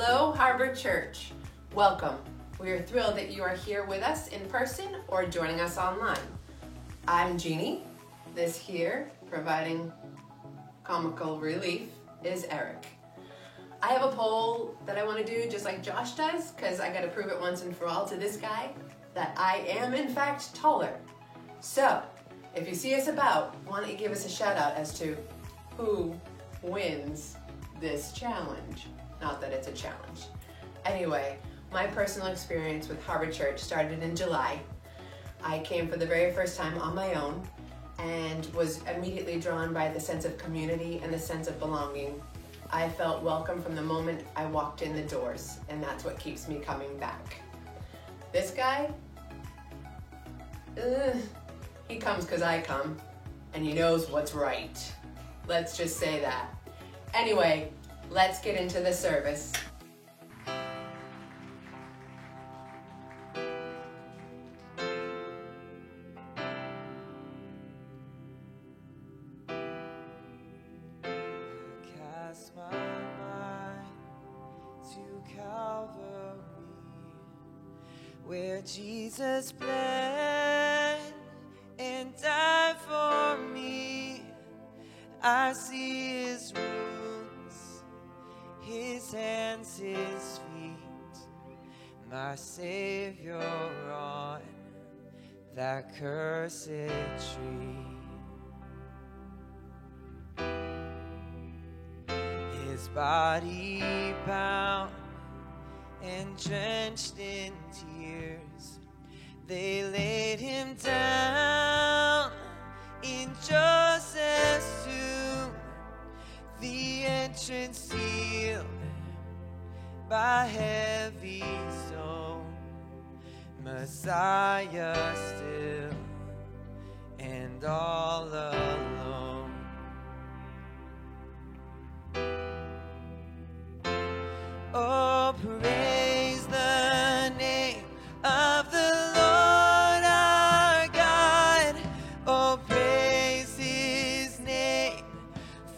Hello, Harbor Church. Welcome. We are thrilled that you are here with us in person or joining us online. I'm Jeannie. This here, providing comical relief, is Eric. I have a poll that I want to do just like Josh does, because I got to prove it once and for all to this guy that I am in fact taller. So, if you see us about, why don't you give us a shout out as to who wins this challenge? Not that it's a challenge. Anyway, my personal experience with Harbor Church started in July. I came for the very first time on my own and was immediately drawn by the sense of community and the sense of belonging. I felt welcome from the moment I walked in the doors, and that's what keeps me coming back. This guy, he comes because I come, and he knows what's right. Let's just say that. Anyway, let's get into the service. Cast my mind to Calvary, where Jesus bled and died for me. I see his wounds, his hands, his feet, my Savior on that cursed tree. His body bound and drenched in tears, they laid him down in Joseph's tomb, the entrance sealed by heavy stone. Messiah still and all alone. Oh, praise the name of the Lord our God. Oh, praise his name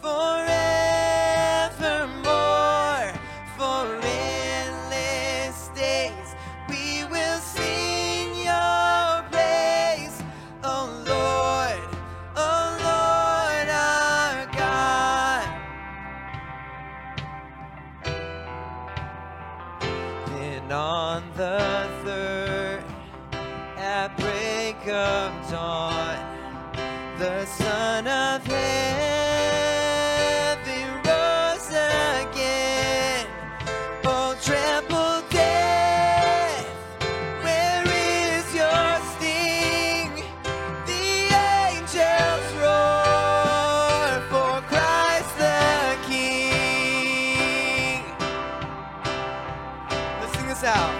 forevermore. For endless days we will sing your praise. Oh Lord our God. Then on the third, at break of dawn, the Son of Heaven rose again. Oh, tremble death, where is your sting? The angels roar for Christ the King. Let's sing this out.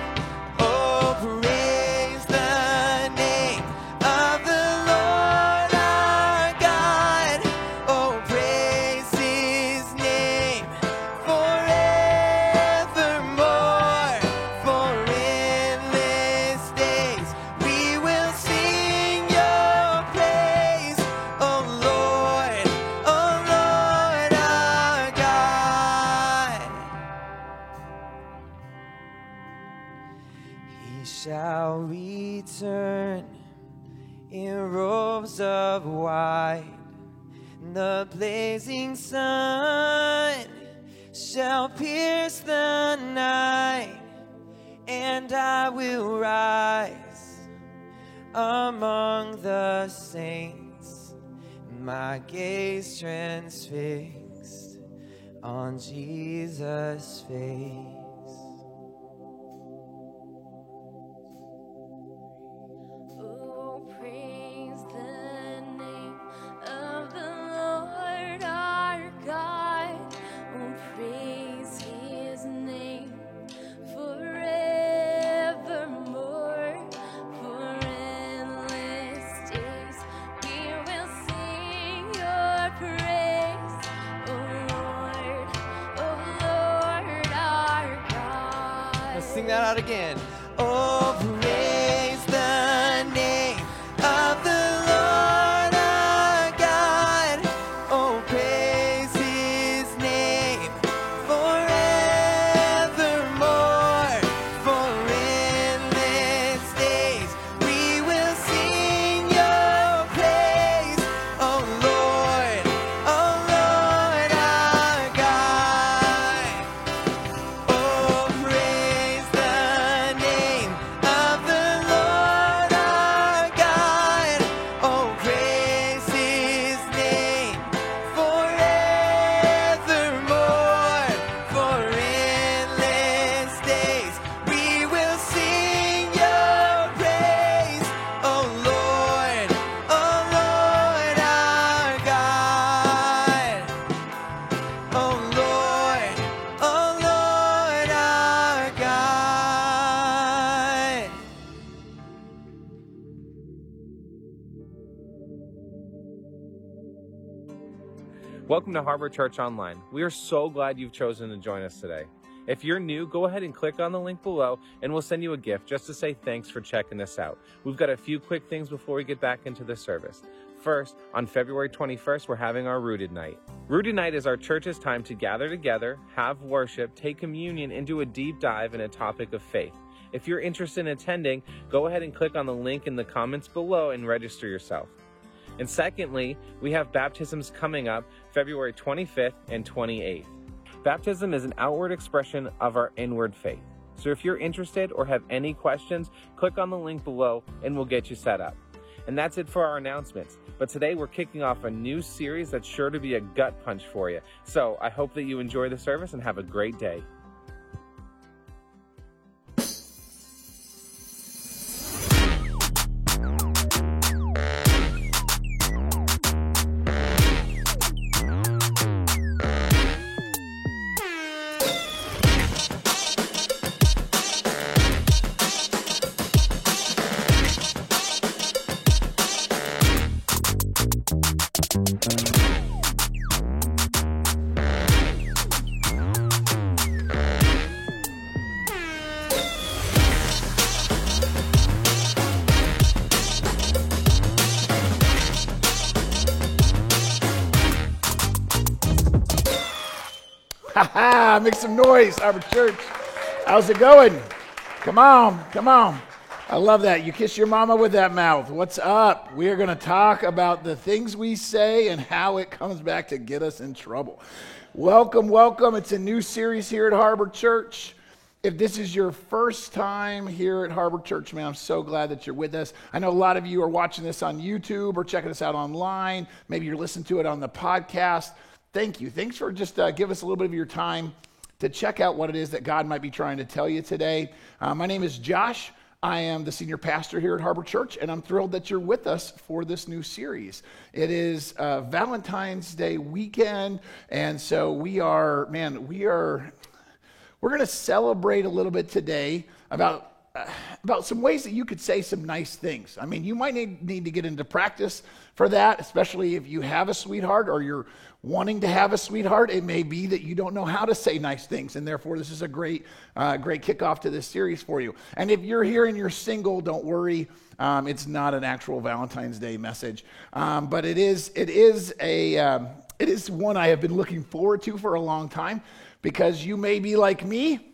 Oh, praise the name of the Lord our God. Oh, praise his name forevermore. For endless days we will sing your praise. Oh Lord our God. He shall return in robes of white. The blazing sun shall pierce the night, and I will rise among the saints, my gaze transfixed on Jesus' face. Oh, praise the name of the Lord our God. Oh, praise his name forevermore. For endless days we will sing your praise. Oh Lord our God. Let's sing that out again. Oh, praise the name of the Lord our God. Oh, praise his name forevermore. Welcome to Harbor Church Online. We are so glad you've chosen to join us today. If you're new, go ahead and click on the link below and we'll send you a gift just to say thanks for checking us out. We've got a few quick things before we get back into the service. First, on February 21st, we're having our Rooted Night. Rooted Night is our church's time to gather together, have worship, take communion, and do a deep dive in a topic of faith. If you're interested in attending, go ahead and click on the link in the comments below and register yourself. And secondly, we have baptisms coming up February 25th and 28th. Baptism is an outward expression of our inward faith. So if you're interested or have any questions, click on the link below and we'll get you set up. And that's it for our announcements. But today we're kicking off a new series that's sure to be a gut punch for you. So I hope that you enjoy the service and have a great day. Make some noise, Harbor Church. How's it going? Come on, come on. I love that. You kiss your mama with that mouth. What's up? We are going to talk about the things we say and how it comes back to get us in trouble. Welcome, welcome. It's a new series here at Harbor Church. If this is your first time here at Harbor Church, man, I'm so glad that you're with us. I know a lot of you are watching this on YouTube or checking us out online. Maybe you're listening to it on the podcast. Thank you. Thanks for just give us a little bit of your time to check out what it is that God might be trying to tell you today. My name is Josh. I am the senior pastor here at Harbor Church, and I'm thrilled that you're with us for this new series. It is Valentine's Day weekend, and so we're going to celebrate a little bit today about some ways that you could say some nice things. I mean, you might need to get into practice for that, especially if you have a sweetheart or you're wanting to have a sweetheart. It may be that you don't know how to say nice things, and therefore this is a great kickoff to this series for you. And if you're here and you're single, don't worry. It's not an actual Valentine's Day message, but it is one I have been looking forward to for a long time, because you may be like me,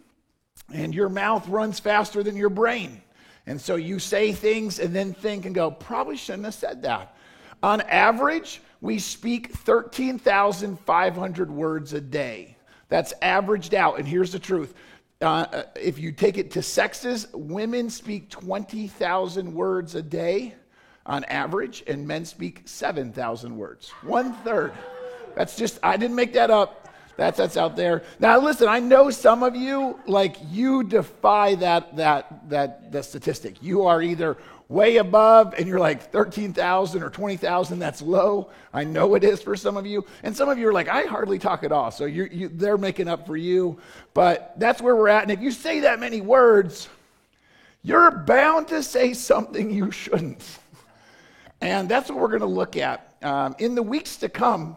and your mouth runs faster than your brain. And so you say things and then think and go, probably shouldn't have said that. On average, we speak 13,500 words a day. That's averaged out. And here's the truth. If you take it to sexes, women speak 20,000 words a day on average, and men speak 7,000 words. 1/3. That's just, I didn't make that up. That's out there. Now listen, I know some of you, you defy that statistic. You are either way above and you're like 13,000 or 20,000, that's low. I know it is for some of you. And some of you are like, I hardly talk at all. So they're making up for you. But that's where we're at. And if you say that many words, you're bound to say something you shouldn't. And that's what we're going to look at. In the weeks to come,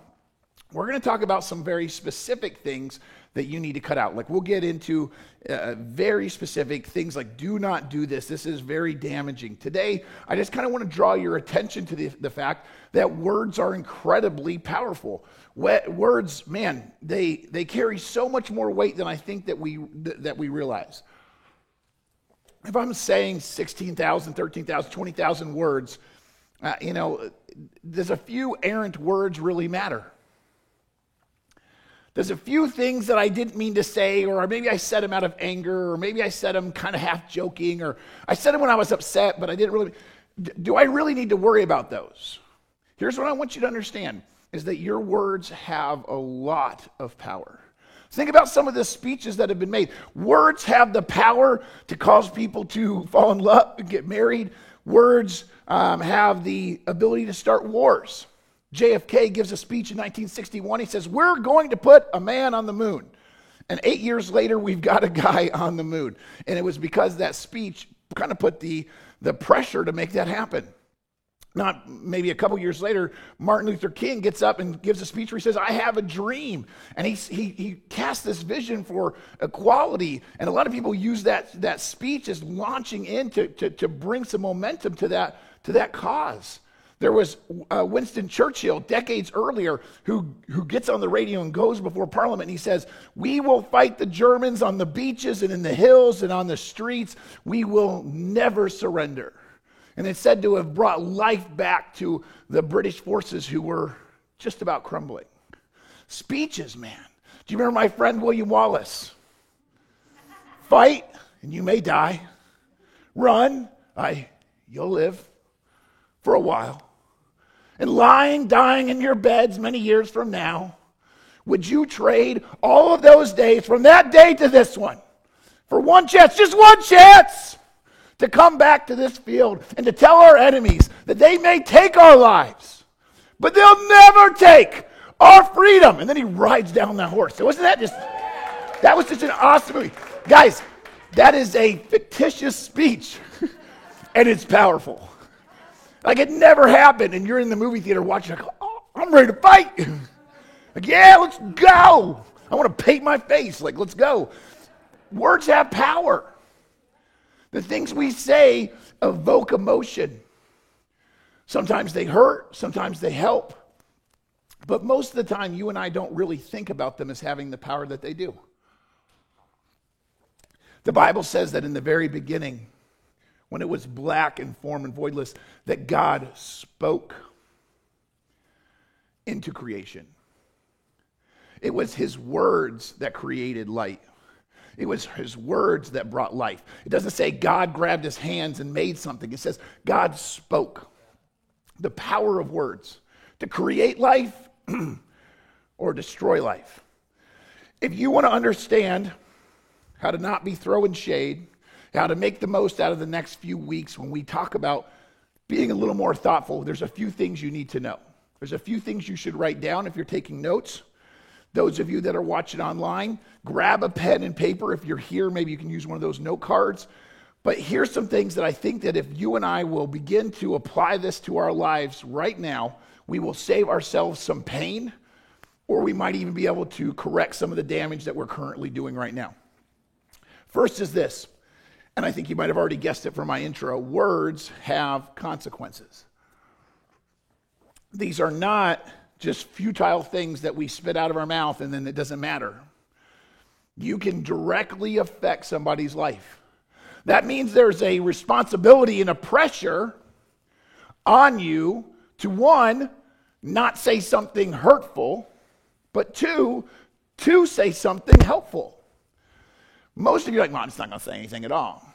we're going to talk about some very specific things that you need to cut out. We'll get into very specific things like, do not do this. This is very damaging. Today, I just kind of want to draw your attention to the fact that words are incredibly powerful. Words, man, they carry so much more weight than I think that we realize. If I'm saying 16,000, 13,000, 20,000 words, there's a few errant words really matter. There's a few things that I didn't mean to say, or maybe I said them out of anger, or maybe I said them kind of half joking, or I said them when I was upset, but I didn't really. Do I really need to worry about those? Here's what I want you to understand, is that your words have a lot of power. Think about some of the speeches that have been made. Words have the power to cause people to fall in love and get married. Words have the ability to start wars. JFK gives a speech in 1961. He says, we're going to put a man on the moon. And 8 years later, we've got a guy on the moon. And it was because that speech kind of put the pressure to make that happen. not maybe a couple years later, Martin Luther King gets up and gives a speech where he says, I have a dream. And he casts this vision for equality. And a lot of people use that speech as launching in to bring some momentum to that cause. There was Winston Churchill decades earlier who gets on the radio and goes before Parliament and he says, we will fight the Germans on the beaches and in the hills and on the streets. We will never surrender. And it's said to have brought life back to the British forces who were just about crumbling. Speeches, man. Do you remember my friend William Wallace? Fight, and you may die. Run, you'll live for a while. And lying, dying in your beds many years from now, would you trade all of those days from that day to this one for one chance, just one chance, to come back to this field and to tell our enemies that they may take our lives, but they'll never take our freedom? And then he rides down that horse. So wasn't that was just an awesome movie. Guys, that is a fictitious speech, and it's powerful. Like it never happened, and you're in the movie theater watching, like, oh, I'm ready to fight. Like, yeah, let's go. I want to paint my face. Like, let's go. Words have power. The things we say evoke emotion. Sometimes they hurt, sometimes they help. But most of the time, you and I don't really think about them as having the power that they do. The Bible says that in the very beginning, when it was black and form and voidless, that God spoke into creation. It was his words that created light. It was his words that brought life. It doesn't say God grabbed his hands and made something. It says God spoke. The power of words to create life or destroy life. If you want to understand how to not be throwing shade, how to make the most out of the next few weeks when we talk about being a little more thoughtful, there's a few things you need to know. There's a few things you should write down if you're taking notes. Those of you that are watching online, grab a pen and paper. If you're here, maybe you can use one of those note cards. But here's some things that I think that if you and I will begin to apply this to our lives right now, we will save ourselves some pain, or we might even be able to correct some of the damage that we're currently doing right now. First is this, and I think you might have already guessed it from my intro: words have consequences. These are not just futile things that we spit out of our mouth and then it doesn't matter. You can directly affect somebody's life. That means there's a responsibility and a pressure on you to, one, not say something hurtful, but two, to say something helpful. Most of you are like, well, I'm just not going to say anything at all.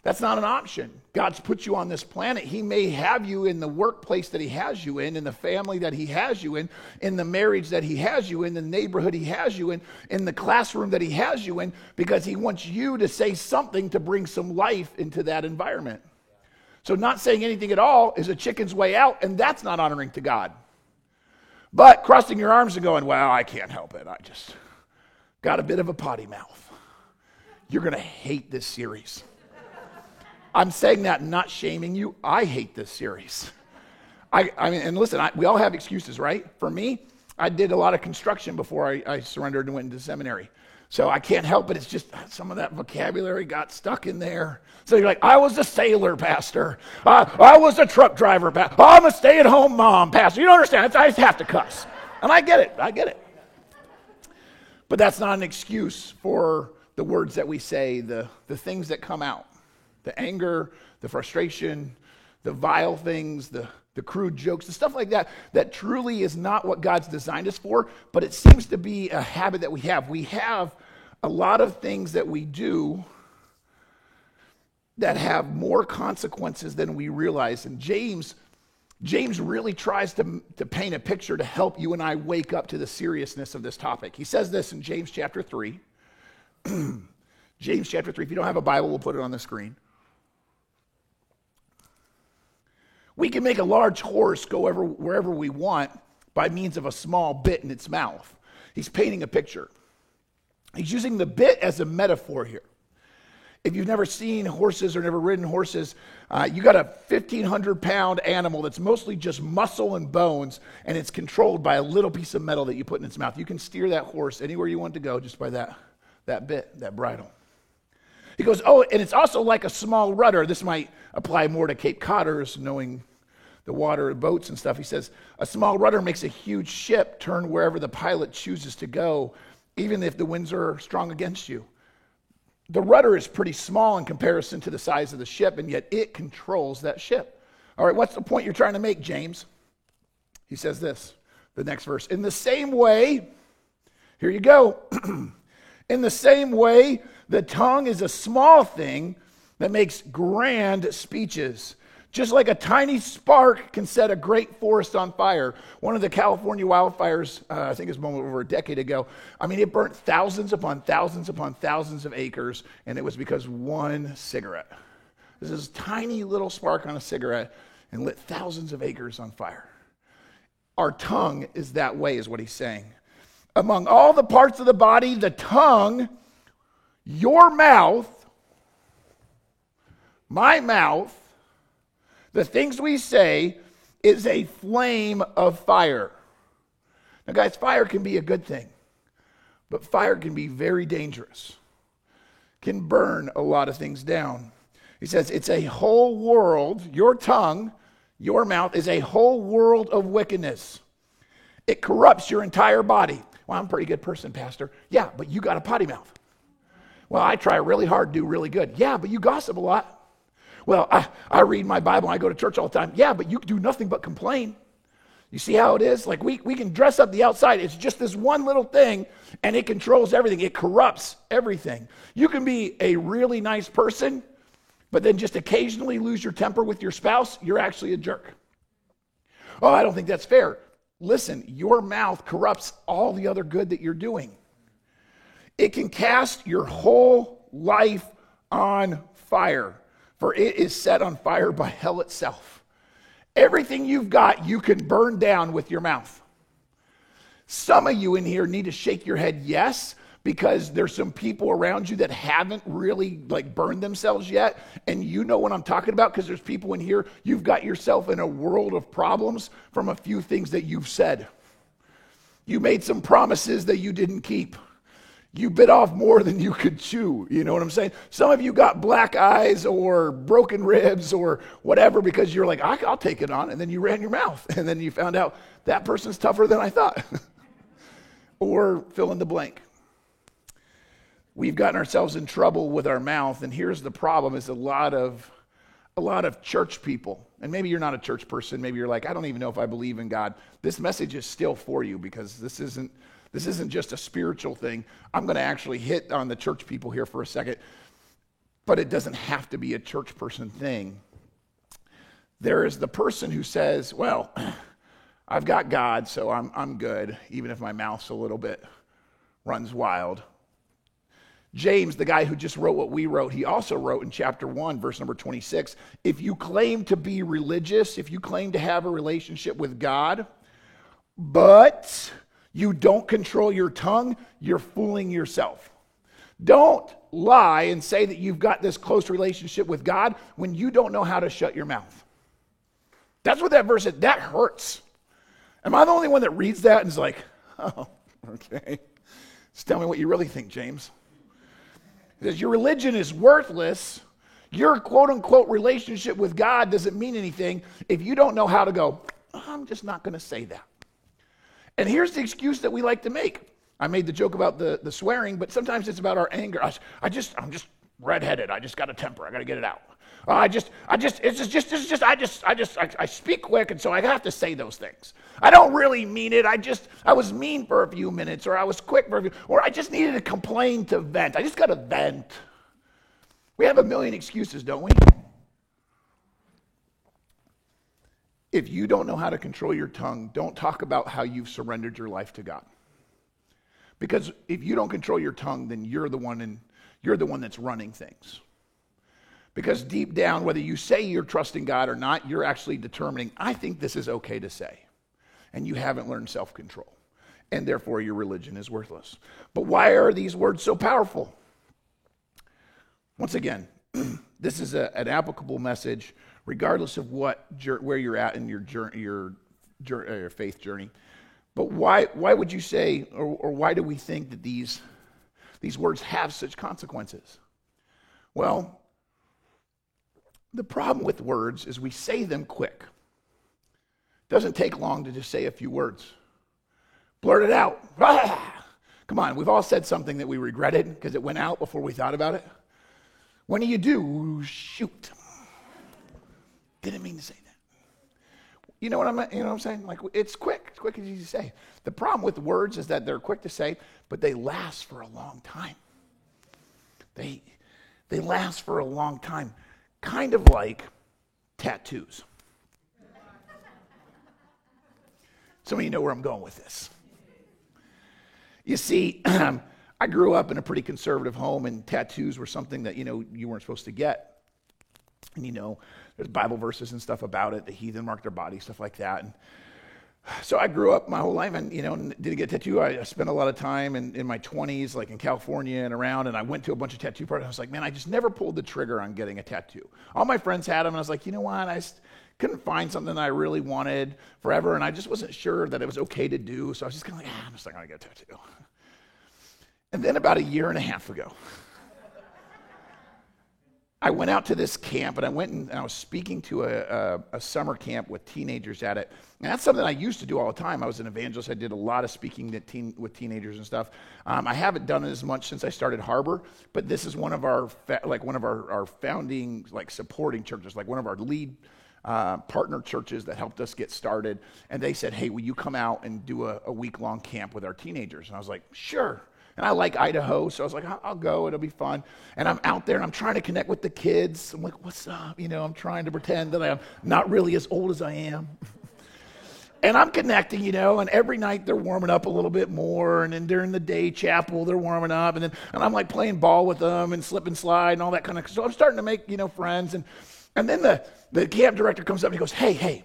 That's not an option. God's put you on this planet. He may have you in the workplace that he has you in the family that he has you in the marriage that he has you in the neighborhood he has you in the classroom that he has you in, because he wants you to say something to bring some life into that environment. So not saying anything at all is a chicken's way out, and that's not honoring to God. But crossing your arms and going, well, I can't help it. I just got a bit of a potty mouth. You're going to hate this series. I'm saying that not shaming you. I hate this series. I mean, and listen, we all have excuses, right? For me, I did a lot of construction before I surrendered and went into seminary. So I can't help it. It's just some of that vocabulary got stuck in there. So you're like, I was a sailor pastor. I was a truck driver pastor. I'm a stay-at-home mom pastor. You don't understand. I just have to cuss. And I get it. But that's not an excuse for the words that we say, the things that come out. The anger, the frustration, the vile things, the crude jokes, the stuff like that, that truly is not what God's designed us for, but it seems to be a habit that we have. We have a lot of things that we do that have more consequences than we realize. And James really tries to paint a picture to help you and I wake up to the seriousness of this topic. He says this in James chapter 3. James chapter 3. If you don't have a Bible, we'll put it on the screen. We can make a large horse go wherever we want by means of a small bit in its mouth. He's painting a picture. He's using the bit as a metaphor here. If you've never seen horses or never ridden horses, you got a 1,500-pound animal that's mostly just muscle and bones, and it's controlled by a little piece of metal that you put in its mouth. You can steer that horse anywhere you want to go just by that bit, that bridle. He goes, oh, and it's also like a small rudder. This might apply more to Cape Codders, knowing the water, boats and stuff. He says, a small rudder makes a huge ship turn wherever the pilot chooses to go, even if the winds are strong against you. The rudder is pretty small in comparison to the size of the ship, and yet it controls that ship. All right, what's the point you're trying to make, James? He says this, the next verse. In the same way, here you go. In the same way, the tongue is a small thing that makes grand speeches. Just like a tiny spark can set a great forest on fire. One of the California wildfires, I think it was over a decade ago, it burnt thousands upon thousands upon thousands of acres, and it was because one cigarette. This is a tiny little spark on a cigarette and lit thousands of acres on fire. Our tongue is that way, is what he's saying. Among all the parts of the body, the tongue, your mouth, my mouth, the things we say is a flame of fire. Now, guys, fire can be a good thing, but fire can be very dangerous, can burn a lot of things down. He says it's a whole world. Your tongue, your mouth is a whole world of wickedness. It corrupts your entire body. Well, I'm a pretty good person, Pastor. Yeah, but you got a potty mouth. Well, I try really hard to do really good. Yeah, but you gossip a lot. Well, I read my Bible and I go to church all the time. Yeah, but you do nothing but complain. You see how it is? Like we can dress up the outside. It's just this one little thing, and it controls everything. It corrupts everything. You can be a really nice person, but then just occasionally lose your temper with your spouse. You're actually a jerk. Oh, I don't think that's fair. Listen, your mouth corrupts all the other good that you're doing. It can cast your whole life on fire, for it is set on fire by hell itself. Everything you've got, you can burn down with your mouth. Some of you in here need to shake your head yes, because there's some people around you that haven't really burned themselves yet, and you know what I'm talking about, because there's people in here, you've got yourself in a world of problems from a few things that you've said. You made some promises that you didn't keep. You bit off more than you could chew. You know what I'm saying? Some of you got black eyes or broken ribs or whatever because you're like, I'll take it on. And then you ran your mouth. And then you found out that person's tougher than I thought. Or fill in the blank. We've gotten ourselves in trouble with our mouth. And here's the problem is a lot of church people. And maybe you're not a church person. Maybe you're like, I don't even know if I believe in God. This message is still for you, because this isn't just a spiritual thing. I'm going to actually hit on the church people here for a second, but it doesn't have to be a church person thing. There is the person who says, well, I've got God, so I'm good, even if my mouth's a little bit runs wild. James, the guy who just wrote what we wrote, he also wrote in chapter 1, verse number 26, if you claim to be religious, if you claim to have a relationship with God, but you don't control your tongue, you're fooling yourself. Don't lie and say that you've got this close relationship with God when you don't know how to shut your mouth. That's what that verse is. That hurts. Am I the only one that reads that and is like, oh, okay. Just tell me what you really think, James. Because your religion is worthless. Your quote-unquote relationship with God doesn't mean anything if you don't know how to go, I'm just not going to say that. And here's the excuse that we like to make. I made the joke about the swearing, but sometimes it's about our anger. I'm just redheaded. I just got a temper. I got to get it out. I speak quick, and so I have to say those things. I don't really mean it. I was mean for a few minutes, or I was quick for a few, or I just needed to complain to vent. I just got to vent. We have a million excuses, don't we? If you don't know how to control your tongue, don't talk about how you've surrendered your life to God. Because if you don't control your tongue, then you're the one that's running things. Because deep down, whether you say you're trusting God or not, you're actually determining, I think this is okay to say. And you haven't learned self-control. And therefore, your religion is worthless. But why are these words so powerful? Once again, this is an applicable message, regardless of where you're at in your faith journey. But why would you say, or why do we think that these words have such consequences? Well, the problem with words is we say them quick. It doesn't take long to just say a few words. Blurt it out. Ah! Come on, we've all said something that we regretted because it went out before we thought about it. When do you do? Shoot. Didn't mean to say that. You know what I'm saying? Like, it's quick and easy to say. The problem with words is that they're quick to say, but they last for a long time. They last for a long time, kind of like tattoos. Some of you know where I'm going with this. You see, I grew up in a pretty conservative home, and tattoos were something that, you weren't supposed to get. And, there's Bible verses and stuff about it. The heathen mark their body, stuff like that. And so I grew up my whole life and, didn't get a tattoo. I spent a lot of time in my 20s, like in California and around, and I went to a bunch of tattoo parties. I was like, man, I just never pulled the trigger on getting a tattoo. All my friends had them, and I was like, you know what? I couldn't find something that I really wanted forever, and I just wasn't sure that it was okay to do. So I was just kind of like, I'm just not going to get a tattoo. And then about a year and a half ago, I went out to this camp, and I was speaking to a summer camp with teenagers at it. And that's something I used to do all the time. I was an evangelist. I did a lot of speaking with teenagers and stuff. I haven't done it as much since I started Harbor, but this is one of our founding, supporting churches, one of our lead partner churches that helped us get started. And they said, hey, will you come out and do a week-long camp with our teenagers? And I was like, sure. And I like Idaho, so I was like, I'll go, it'll be fun. And I'm out there, and I'm trying to connect with the kids. I'm like, what's up? I'm trying to pretend that I'm not really as old as I am. And I'm connecting, and every night they're warming up a little bit more, and then during the day chapel, they're warming up, and I'm like playing ball with them and slip and slide and all that kind of, so I'm starting to make, friends. And then the camp director comes up and he goes, hey,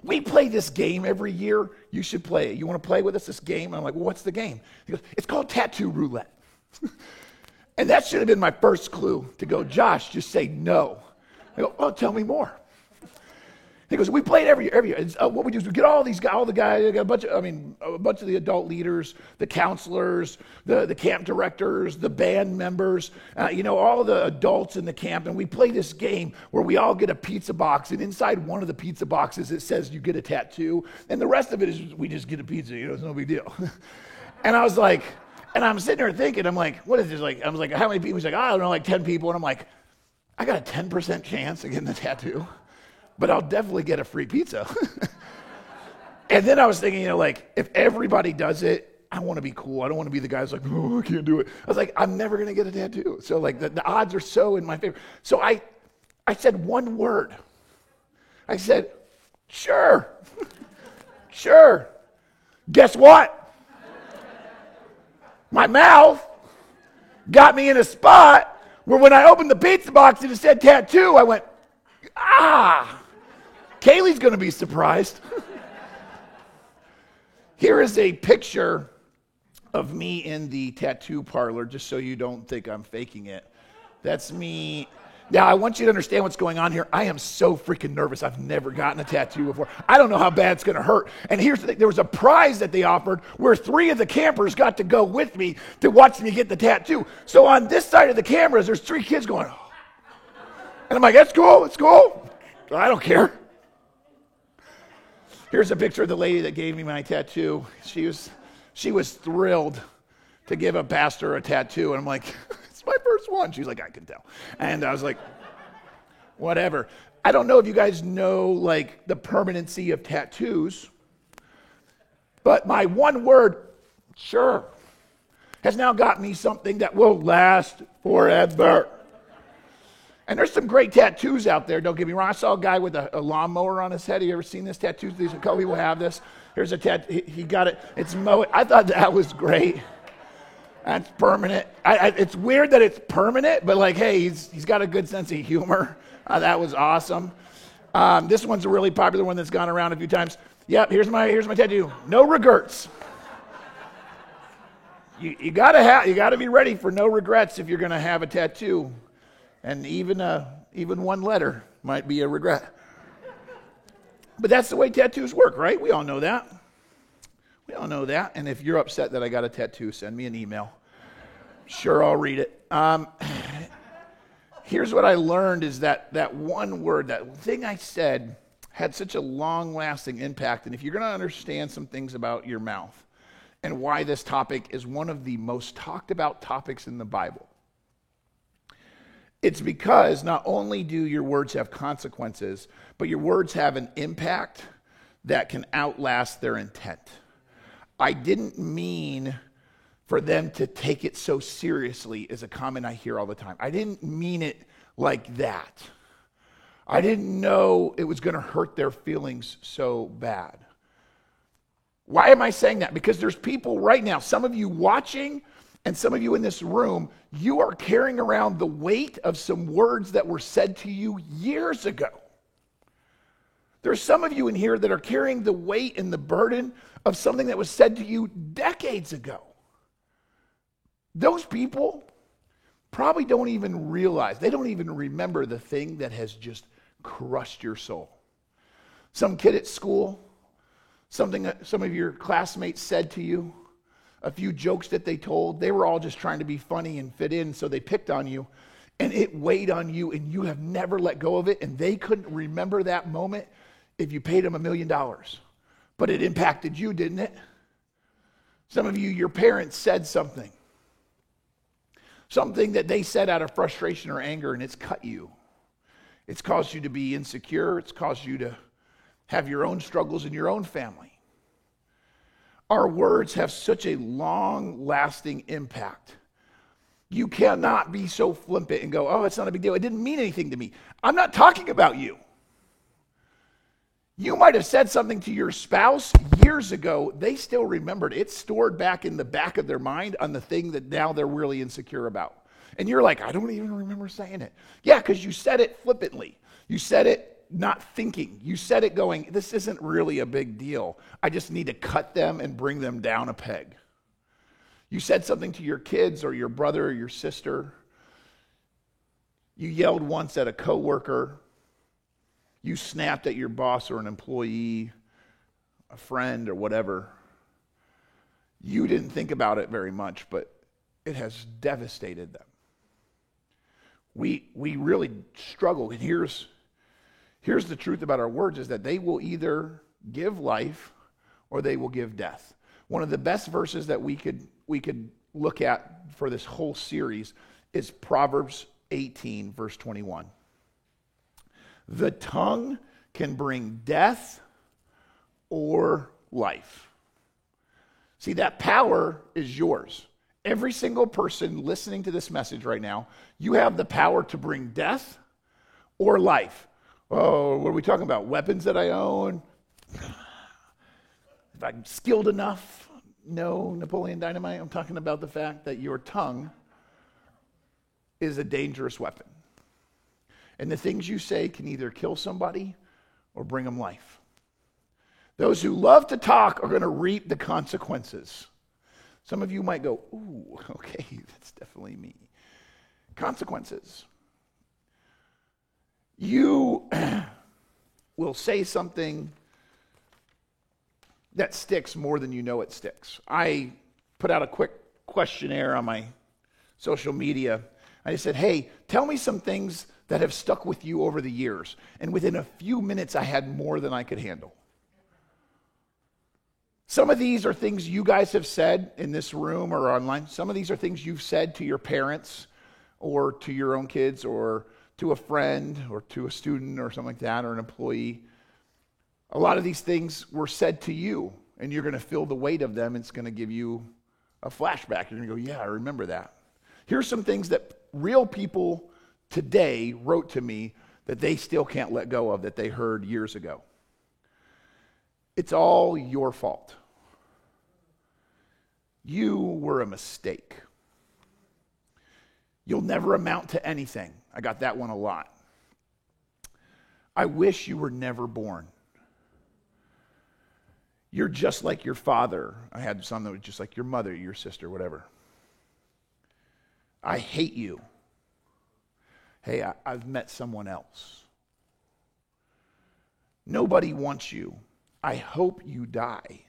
we play this game every year. You should play it. You want to play with us this game? And I'm like, well, what's the game? He goes, it's called tattoo roulette. And that should have been my first clue to go, Josh, just say no. I go, oh, tell me more. He goes, we play it every year. What we do is we get all the guys, a bunch of the adult leaders, the counselors, the camp directors, the band members, all the adults in the camp, and we play this game where we all get a pizza box, and inside one of the pizza boxes it says you get a tattoo, and the rest of it is we just get a pizza. It's no big deal. And I was like, and I'm sitting there thinking, I'm like, what is this? I was like, how many people? He's like, I don't know, 10 people. And I'm like, I got a 10% chance of getting a tattoo, but I'll definitely get a free pizza. And then I was thinking, if everybody does it, I want to be cool. I don't want to be the guy who's like, oh, I can't do it. I was like, I'm never going to get a tattoo. So the odds are so in my favor. So I said one word. I said, sure. Sure. Guess what? My mouth got me in a spot where when I opened the pizza box and it said tattoo, I went, Kaylee's going to be surprised. Here is a picture of me in the tattoo parlor, just so you don't think I'm faking it. That's me. Now, I want you to understand what's going on here. I am so freaking nervous. I've never gotten a tattoo before. I don't know how bad it's going to hurt. And here's the thing. There was a prize that they offered where 3 of the campers got to go with me to watch me get the tattoo. So on this side of the cameras, there's 3 kids going, oh. And I'm like, that's cool. It's cool. I don't care. Here's a picture of the lady that gave me my tattoo. She was thrilled to give a pastor a tattoo. And I'm like, it's my first one. She's like, I can tell. And I was like, whatever. I don't know if you guys know the permanency of tattoos, but my one word, sure, has now got me something that will last forever. And there's some great tattoos out there, don't get me wrong. I saw a guy with a lawnmower on his head. Have you ever seen this tattoo? A couple people have this. Here's a tattoo. He got it. It's mowing. I thought that was great. That's permanent. It's weird that it's permanent, but hey, he's got a good sense of humor. That was awesome. This one's a really popular one that's gone around a few times. Yep, here's my tattoo. No regrets. You gotta be ready for no regrets if you're gonna have a tattoo, and even one letter might be a regret. But that's the way tattoos work, right? We all know that. We all know that. And if you're upset that I got a tattoo, send me an email. Sure, I'll read it. Here's what I learned is that one word, that thing I said, had such a long-lasting impact. And if you're going to understand some things about your mouth and why this topic is one of the most talked about topics in the Bible, it's because not only do your words have consequences, but your words have an impact that can outlast their intent. I didn't mean for them to take it so seriously is a comment I hear all the time. I didn't mean it like that. I didn't know it was going to hurt their feelings so bad. Why am I saying that? Because there's people right now, some of you watching and some of you in this room, you are carrying around the weight of some words that were said to you years ago. There's some of you in here that are carrying the weight and the burden of something that was said to you decades ago. Those people probably don't even realize, they don't even remember the thing that has just crushed your soul. Some kid at school, something that some of your classmates said to you, a few jokes that they told, they were all just trying to be funny and fit in, so they picked on you, and it weighed on you, and you have never let go of it, and they couldn't remember that moment if you paid them $1 million. But it impacted you, didn't it? Some of you, your parents said something that they said out of frustration or anger, and it's cut you. It's caused you to be insecure. It's caused you to have your own struggles in your own family. Our words have such a long-lasting impact. You cannot be so flippant and go, oh, it's not a big deal. It didn't mean anything to me. I'm not talking about you. You might have said something to your spouse years ago. They still remembered. It's stored back in the back of their mind on the thing that now they're really insecure about. And you're like, I don't even remember saying it. Yeah, because you said it flippantly. You said it not thinking. You said it going, this isn't really a big deal. I just need to cut them and bring them down a peg. You said something to your kids or your brother or your sister. You yelled once at a coworker. You snapped at your boss or an employee, a friend or whatever. You didn't think about it very much, but it has devastated them. We really struggle. And here's the truth about our words is that they will either give life or they will give death. One of the best verses that we could look at for this whole series is Proverbs 18, verse 21. The tongue can bring death or life. See, that power is yours. Every single person listening to this message right now, you have the power to bring death or life. Oh, what are we talking about? Weapons that I own? If I'm skilled enough? No, Napoleon Dynamite. I'm talking about the fact that your tongue is a dangerous weapon. And the things you say can either kill somebody or bring them life. Those who love to talk are going to reap the consequences. Some of you might go, ooh, okay, that's definitely me. Consequences. You will say something that sticks more than you know it sticks. I put out a quick questionnaire on my social media. I said, hey, tell me some things that have stuck with you over the years. And within a few minutes, I had more than I could handle. Some of these are things you guys have said in this room or online. Some of these are things you've said to your parents or to your own kids or to a friend or to a student or something like that or an employee. A lot of these things were said to you, and you're going to feel the weight of them. It's going to give you a flashback. You're going to go, yeah, I remember that. Here's some things that real people today wrote to me that they still can't let go of that they heard years ago. It's all your fault. You were a mistake. You'll never amount to anything. I got that one a lot. I wish you were never born. You're just like your father. I had some that was just like your mother, your sister, whatever. I hate you. Hey, I've met someone else. Nobody wants you. I hope you die.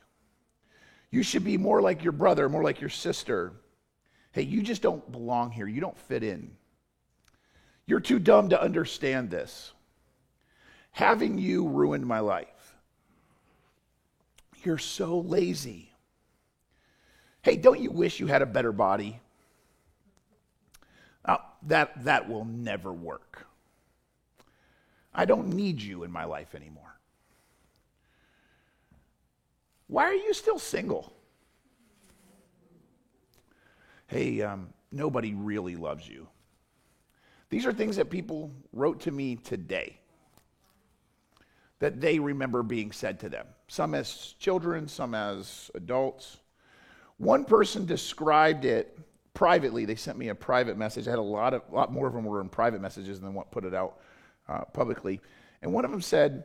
You should be more like your brother, more like your sister. Hey, you just don't belong here. You don't fit in. You're too dumb to understand this. Having you ruined my life. You're so lazy. Hey, don't you wish you had a better body? That will never work. I don't need you in my life anymore. Why are you still single? Hey, nobody really loves you. These are things that people wrote to me today that they remember being said to them. Some as children, some as adults. One person described it privately. They sent me a private message. I had a lot more of them were in private messages than what put it out publicly. And one of them said,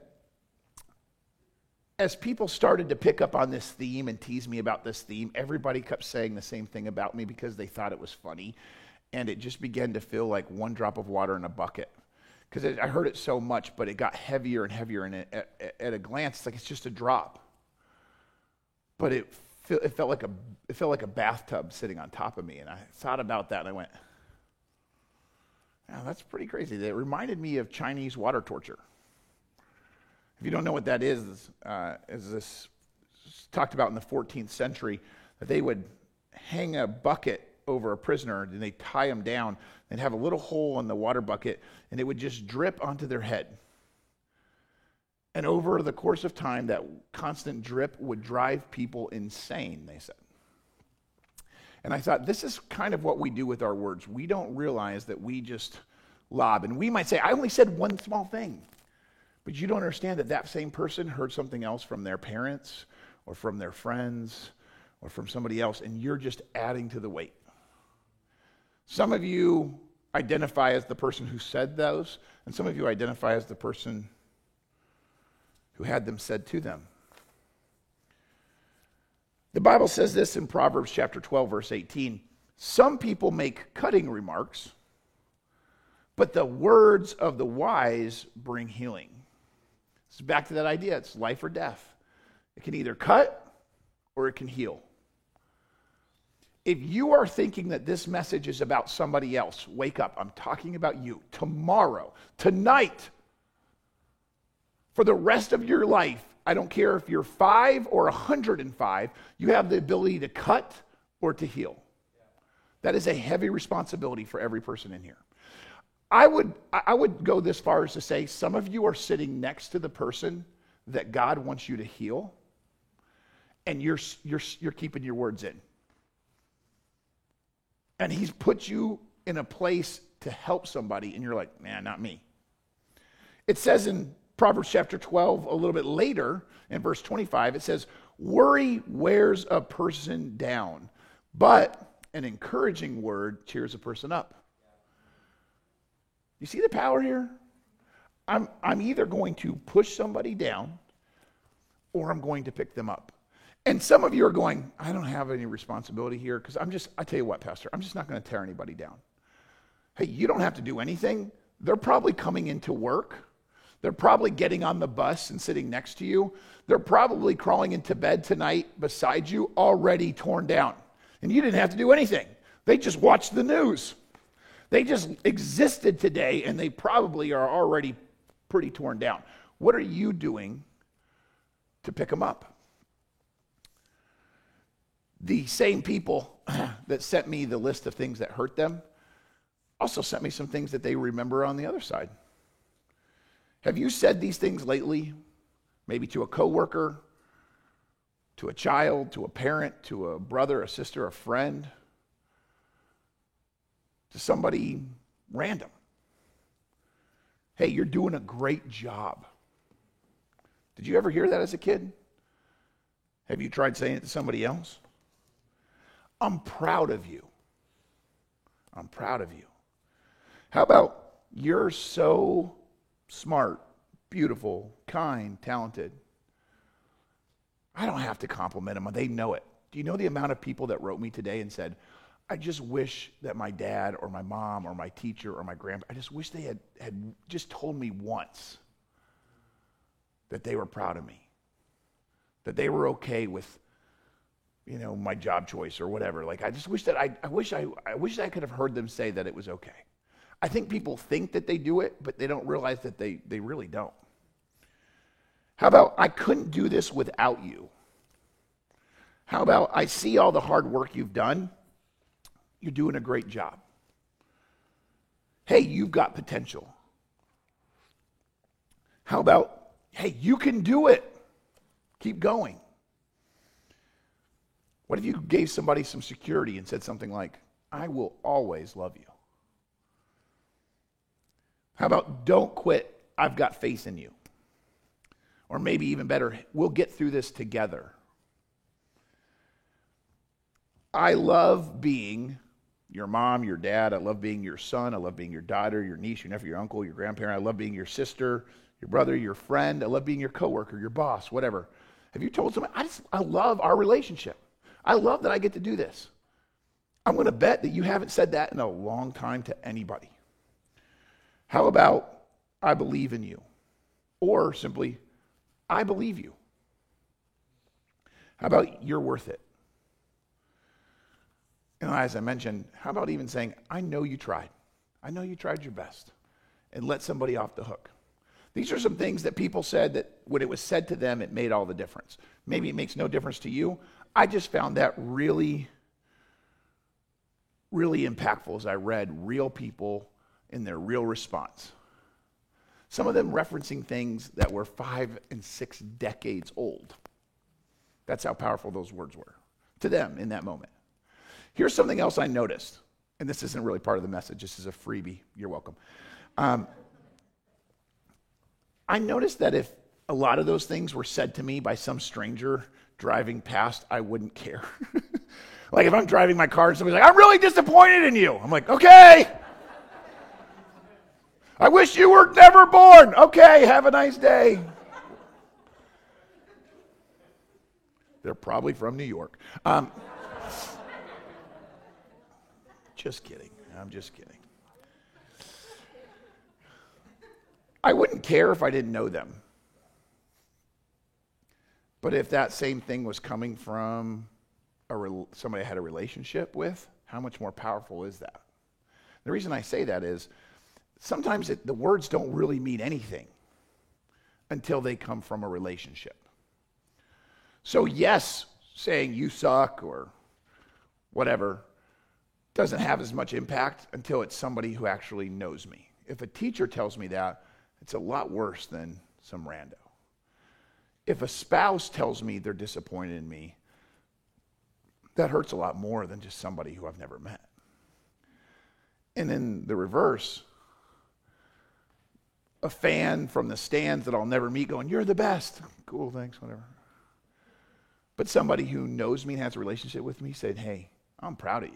as people started to pick up on this theme and tease me about this theme, everybody kept saying the same thing about me because they thought it was funny. And it just began to feel like one drop of water in a bucket. Because I heard it so much, but it got heavier and heavier, and at a glance, it's like it's just a drop. But it felt like a bathtub sitting on top of me, and I thought about that, and I went, "Oh, that's pretty crazy." It reminded me of Chinese water torture. If you don't know what that is this talked about in the 14th century, that they would hang a bucket over a prisoner, and they tie him down and have a little hole in the water bucket, and it would just drip onto their head. And over the course of time, that constant drip would drive people insane, they said. And I thought, this is kind of what we do with our words. We don't realize that we just lob. And we might say, I only said one small thing. But you don't understand that that same person heard something else from their parents or from their friends or from somebody else, and you're just adding to the weight. Some of you identify as the person who said those, and some of you identify as the person who had them said to them. The Bible says this in Proverbs chapter 12, verse 18. Some people make cutting remarks, but the words of the wise bring healing. It's back to that idea. It's life or death. It can either cut or it can heal. If you are thinking that this message is about somebody else, wake up. I'm talking about you. Tomorrow, tonight, for the rest of your life, I don't care if you're 5 or 105, you have the ability to cut or to heal. That is a heavy responsibility for every person in here. I would go this far as to say some of you are sitting next to the person that God wants you to heal, and you're keeping your words in. And he's put you in a place to help somebody, and you're like, man, not me. It says in Proverbs chapter 12, a little bit later, in verse 25, it says, worry wears a person down, but an encouraging word cheers a person up. You see the power here? I'm either going to push somebody down, or I'm going to pick them up. And some of you are going, I don't have any responsibility here because I tell you what, Pastor, I'm just not going to tear anybody down. Hey, you don't have to do anything. They're probably coming into work. They're probably getting on the bus and sitting next to you. They're probably crawling into bed tonight beside you, already torn down. And you didn't have to do anything. They just watched the news. They just existed today, and they probably are already pretty torn down. What are you doing to pick them up? The same people that sent me the list of things that hurt them also sent me some things that they remember on the other side. Have you said these things lately? Maybe to a coworker, to a child, to a parent, to a brother, a sister, a friend, to somebody random. Hey, you're doing a great job. Did you ever hear that as a kid? Have you tried saying it to somebody else? I'm proud of you. I'm proud of you. How about you're so smart, beautiful, kind, talented. I don't have to compliment them. They know it. Do you know the amount of people that wrote me today and said, I just wish that my dad or my mom or my teacher or my grandpa, I just wish they had just told me once that they were proud of me, that they were okay with, my job choice or whatever. Like, I just wish that I wish I could have heard them say that it was okay. I think people think that they do it, but they don't realize that they really don't. How about, I couldn't do this without you? How about, I see all the hard work you've done. You're doing a great job. Hey, you've got potential. How about, hey, you can do it. Keep going. What if you gave somebody some security and said something like, I will always love you? How about, don't quit. I've got faith in you. Or maybe even better, we'll get through this together. I love being your mom, your dad. I love being your son. I love being your daughter, your niece, your nephew, your uncle, your grandparent. I love being your sister, your brother, your friend. I love being your coworker, your boss, whatever. Have you told someone, I love our relationship. I love that I get to do this. I'm going to bet that you haven't said that in a long time to anybody. How about, I believe in you? Or simply, I believe you. How about, you're worth it? As I mentioned, how about even saying, I know you tried. I know you tried your best. And let somebody off the hook. These are some things that people said that when it was said to them, it made all the difference. Maybe it makes no difference to you. I just found that really, really impactful as I read real people in their real response. Some of them referencing things that were 5 and 6 decades old. That's how powerful those words were to them in that moment. Here's something else I noticed, and this isn't really part of the message. This is a freebie. You're welcome. I noticed that if a lot of those things were said to me by some stranger driving past, I wouldn't care. Like if I'm driving my car and somebody's like, I'm really disappointed in you. I'm like, okay. I wish you were never born. Okay, have a nice day. They're probably from New York. Just kidding. I'm just kidding. I wouldn't care if I didn't know them. But if that same thing was coming from somebody I had a relationship with, how much more powerful is that? The reason I say that is sometimes the words don't really mean anything until they come from a relationship. So yes, saying you suck or whatever doesn't have as much impact until it's somebody who actually knows me. If a teacher tells me that, it's a lot worse than some rando. If a spouse tells me they're disappointed in me, that hurts a lot more than just somebody who I've never met. And in the reverse, a fan from the stands that I'll never meet going, you're the best. Cool, thanks, whatever. But somebody who knows me and has a relationship with me said, hey, I'm proud of you.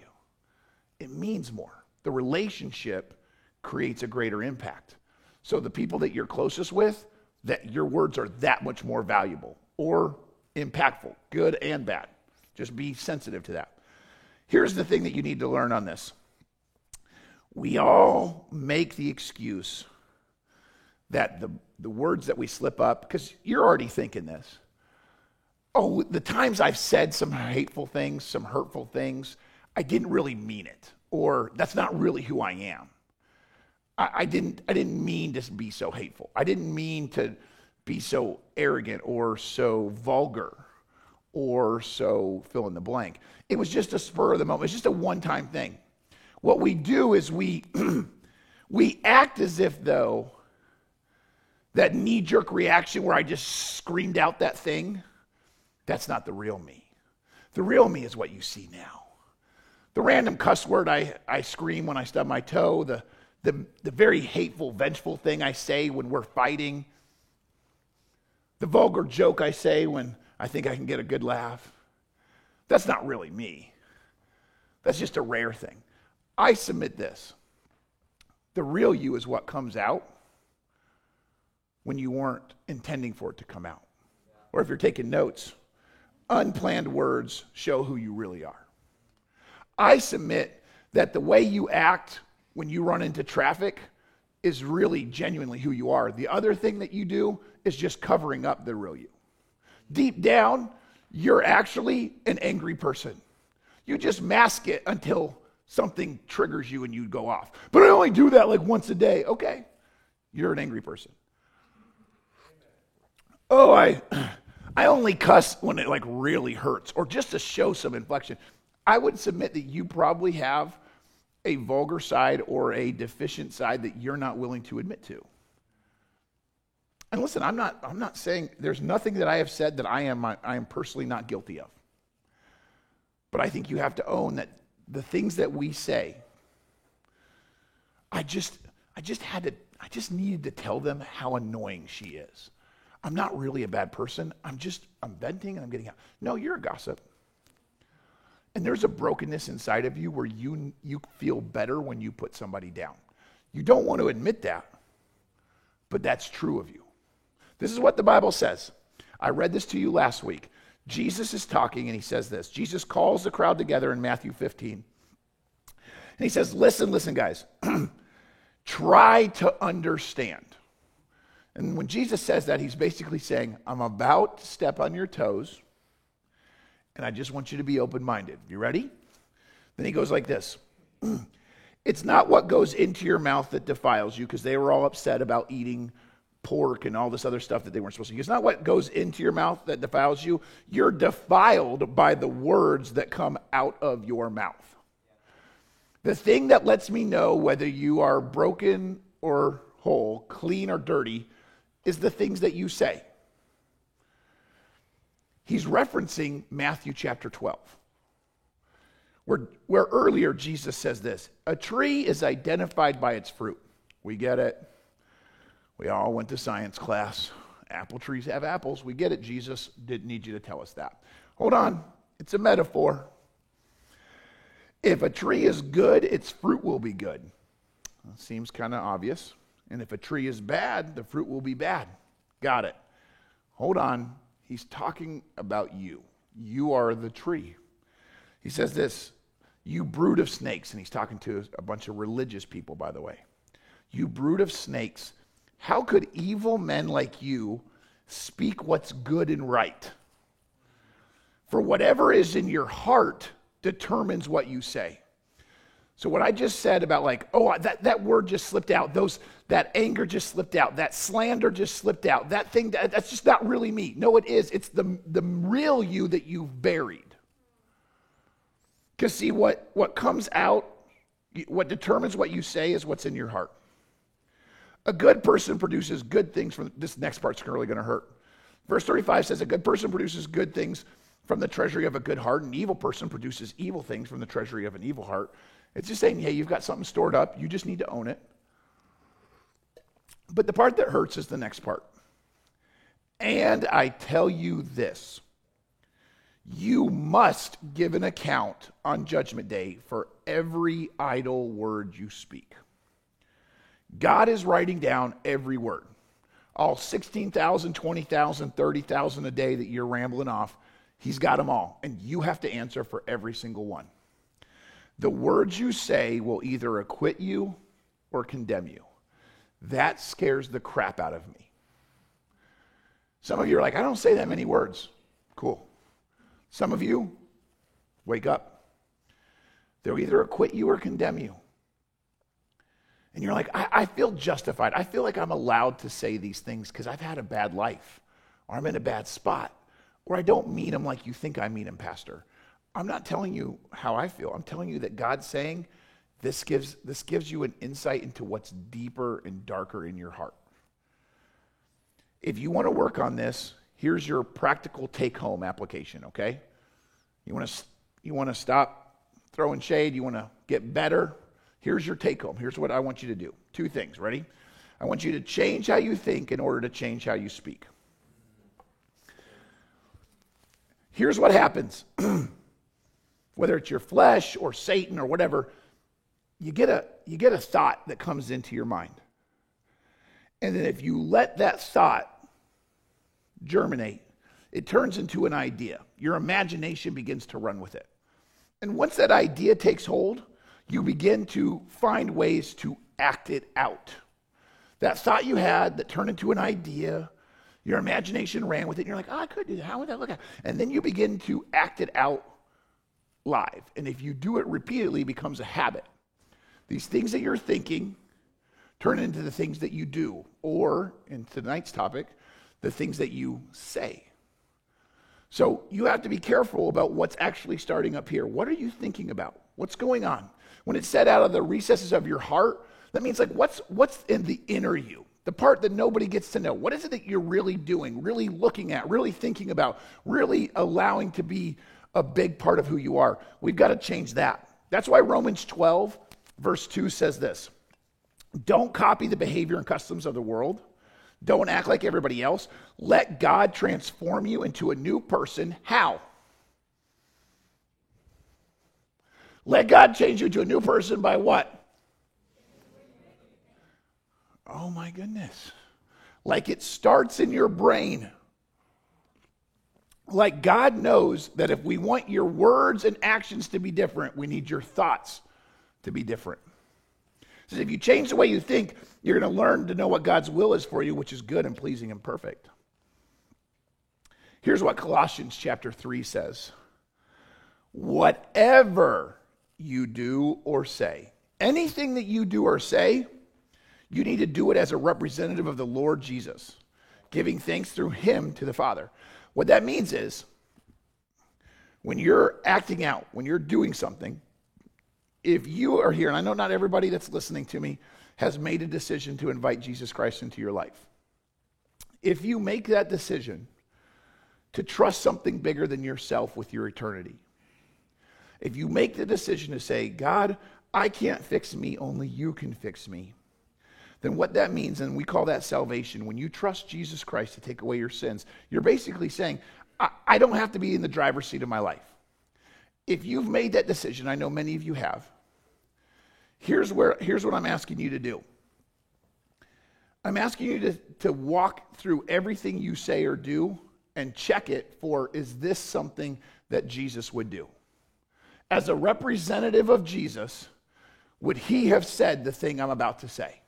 It means more. The relationship creates a greater impact. So the people that you're closest with, that your words are that much more valuable or impactful, good and bad. Just be sensitive to that. Here's the thing that you need to learn on this. We all make the excuse that the words that we slip up, because you're already thinking this. Oh, the times I've said some hateful things, some hurtful things, I didn't really mean it, or that's not really who I am. I didn't mean to be so hateful. I didn't mean to be so arrogant or so vulgar or so fill in the blank. It was just a spur of the moment. It's just a one-time thing. What we do is we act as if, though, that knee-jerk reaction where I just screamed out that thing, that's not the real me. The real me is what you see now. The random cuss word I scream when I stub my toe, the very hateful, vengeful thing I say when we're fighting, the vulgar joke I say when I think I can get a good laugh, that's not really me. That's just a rare thing. I submit this. The real you is what comes out when you weren't intending for it to come out. Or if you're taking notes, unplanned words show who you really are. I submit that the way you act when you run into traffic is really genuinely who you are. The other thing that you do is just covering up the real you. Deep down, you're actually an angry person. You just mask it until something triggers you and you go off. But I only do that like once a day. Okay, you're an angry person. Oh, I only cuss when it like really hurts or just to show some inflection. I would submit that you probably have a vulgar side or a deficient side that you're not willing to admit to. And listen, I'm not saying there's nothing that I have said that I am personally not guilty of. But I think you have to own that the things that we say, I just needed to tell them how annoying she is. I'm not really a bad person. I'm venting and I'm getting out. No, you're a gossip. And there's a brokenness inside of you where you feel better when you put somebody down. You don't want to admit that, but that's true of you. This is what the Bible says. I read this to you last week. Jesus is talking and he says this. Jesus calls the crowd together in Matthew 15. And he says, listen, guys. Try to understand. And when Jesus says that, he's basically saying, I'm about to step on your toes, and I just want you to be open-minded. You ready? Then he goes like this. It's not what goes into your mouth that defiles you, because they were all upset about eating pork and all this other stuff that they weren't supposed to eat. It's not what goes into your mouth that defiles you. You're defiled by the words that come out of your mouth. The thing that lets me know whether you are broken or whole, clean or dirty, is the things that you say. He's referencing Matthew chapter 12, where earlier Jesus says this, a tree is identified by its fruit. We get it. We all went to science class. Apple trees have apples. We get it. Jesus didn't need you to tell us that. Hold on. It's a metaphor. If a tree is good, its fruit will be good. Seems kind of obvious. And if a tree is bad, the fruit will be bad. Got it. Hold on. He's talking about you. You are the tree. He says this, you brood of snakes, and he's talking to a bunch of religious people, by the way. You brood of snakes, how could evil men like you speak what's good and right? For whatever is in your heart determines what you say. So what I just said about like, oh, that word just slipped out. That anger just slipped out. That slander just slipped out. That thing, that's just not really me. No, it is. It's the real you that you've buried. Because see, what comes out, what determines what you say is what's in your heart. A good person produces good things from, this next part's really going to hurt. Verse 35 says, a good person produces good things from the treasury of a good heart. An evil person produces evil things from the treasury of an evil heart. It's just saying, hey, you've got something stored up. You just need to own it. But the part that hurts is the next part. And I tell you this, you must give an account on Judgment Day for every idle word you speak. God is writing down every word. All 16,000, 20,000, 30,000 a day that you're rambling off, he's got them all. And you have to answer for every single one. The words you say will either acquit you or condemn you. That scares the crap out of me. Some of you are like, I don't say that many words. Cool. Some of you, wake up. They'll either acquit you or condemn you. And you're like, I feel justified. I feel like I'm allowed to say these things because I've had a bad life, or I'm in a bad spot, or I don't mean them like you think I mean them, Pastor. I'm not telling you how I feel. I'm telling you that God's saying this gives you an insight into what's deeper and darker in your heart. If you want to work on this, here's your practical take-home application, okay? You want to stop throwing shade, you want to get better, here's your take-home. Here's what I want you to do. 2 things, ready? I want you to change how you think in order to change how you speak. Here's what happens. Whether it's your flesh or Satan or whatever, you get a thought that comes into your mind. And then if you let that thought germinate, it turns into an idea. Your imagination begins to run with it. And once that idea takes hold, you begin to find ways to act it out. That thought you had that turned into an idea, your imagination ran with it, and you're like, oh, I could do that. How would that look? And then you begin to act it out live. And if you do it repeatedly, it becomes a habit. These things that you're thinking turn into the things that you do, or, in tonight's topic, the things that you say. So you have to be careful about what's actually starting up here. What are you thinking about? What's going on? When it's said out of the recesses of your heart, that means like what's in the inner you, the part that nobody gets to know. What is it that you're really doing, really looking at, really thinking about, really allowing to be a big part of who you are? We've got to change that. That's why Romans 12, verse 2 says this. Don't copy the behavior and customs of the world. Don't act like everybody else. Let God transform you into a new person. How? Let God change you into a new person by what? Oh my goodness. Like it starts in your brain. Like God knows that if we want your words and actions to be different, we need your thoughts to be different. So if you change the way you think, you're going to learn to know what God's will is for you, which is good and pleasing and perfect. Here's what Colossians chapter 3 says. Whatever you do or say, anything that you do or say, you need to do it as a representative of the Lord Jesus, giving thanks through him to the Father. What that means is, when you're acting out, when you're doing something, if you are here, and I know not everybody that's listening to me has made a decision to invite Jesus Christ into your life. If you make that decision to trust something bigger than yourself with your eternity, if you make the decision to say, God, I can't fix me, only you can fix me, then what that means, and we call that salvation, when you trust Jesus Christ to take away your sins, you're basically saying, I don't have to be in the driver's seat of my life. If you've made that decision, I know many of you have, here's what I'm asking you to do. I'm asking you to walk through everything you say or do and check it for, is this something that Jesus would do? As a representative of Jesus, would he have said the thing I'm about to say?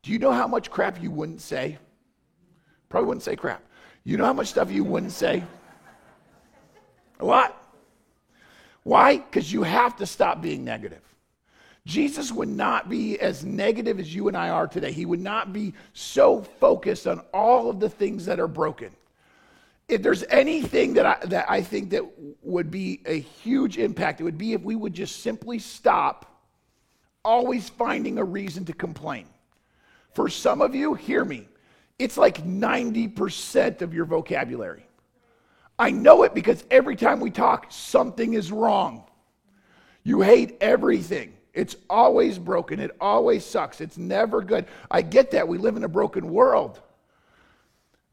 Do you know how much crap you wouldn't say? Probably wouldn't say crap. You know how much stuff you wouldn't say? A lot. Why? Because you have to stop being negative. Jesus would not be as negative as you and I are today. He would not be so focused on all of the things that are broken. If there's anything that I think that would be a huge impact, it would be if we would just simply stop always finding a reason to complain. For some of you, hear me, it's like 90% of your vocabulary. I know it because every time we talk, something is wrong. You hate everything. It's always broken. It always sucks. It's never good. I get that. We live in a broken world.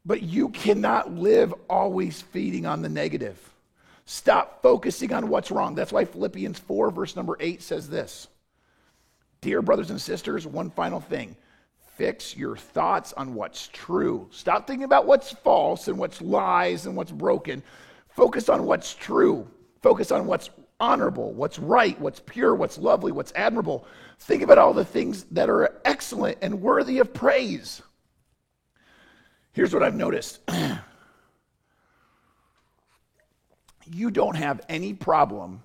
But you cannot live always feeding on the negative. Stop focusing on what's wrong. That's why Philippians 4, verse number 8 says this. Dear brothers and sisters, one final thing. Fix your thoughts on what's true. Stop thinking about what's false and what's lies and what's broken. Focus on what's true. Focus on what's honorable, what's right, what's pure, what's lovely, what's admirable. Think about all the things that are excellent and worthy of praise. Here's what I've noticed. You don't have any problem